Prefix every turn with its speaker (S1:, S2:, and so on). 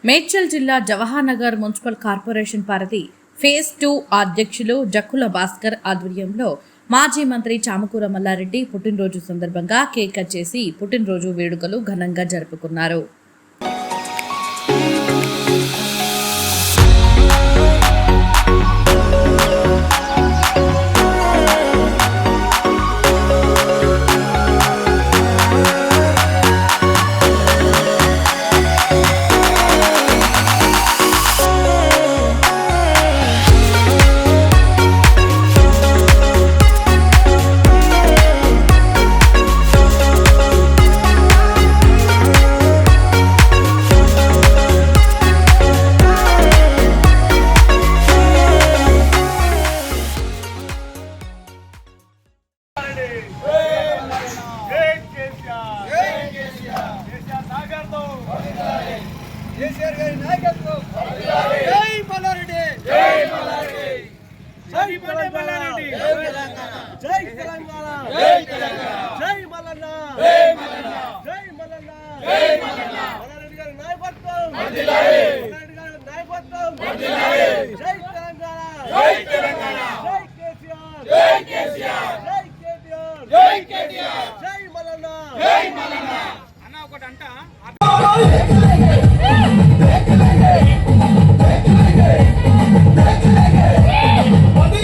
S1: మేడ్చల్ జిల్లా Jawaharnagar municipal corporation పరిధి phase 2 అధ్యక్షులు జక్కుల భాస్కర్ ఆధ్వర్యంలో మాజీ మంత్రి చామకూర మల్లారెడ్డి పుట్టినరోజు సందర్భంగా కేక్ కట్ చేసి పుట్టినరోజు వేడుకలు ఘనంగా జరుపుకున్నారు.
S2: కేసీఆర్ గారి నాయకత్వం జై మల్లారెడ్డి జై మల్లారెడ్డి జై మల్లారెడ్డి జై తెలంగాణ జై తెలంగాణ జై మల్లన్న జై మల్లన్న జై మల్లన్న జై మల్లన్న మల్లారెడ్డి గారి నాయకత్వం వర్ధిల్లాలి మల్లారెడ్డి గారి నాయకత్వం వర్ధిల్లాలి జై తెలంగాణ జై తెలంగాణ జై కేసీఆర్ జై కేసీఆర్ జై కేటీఆర్ జై కేటీఆర్ జై మల్లన్న అన్న ఒకటి అంట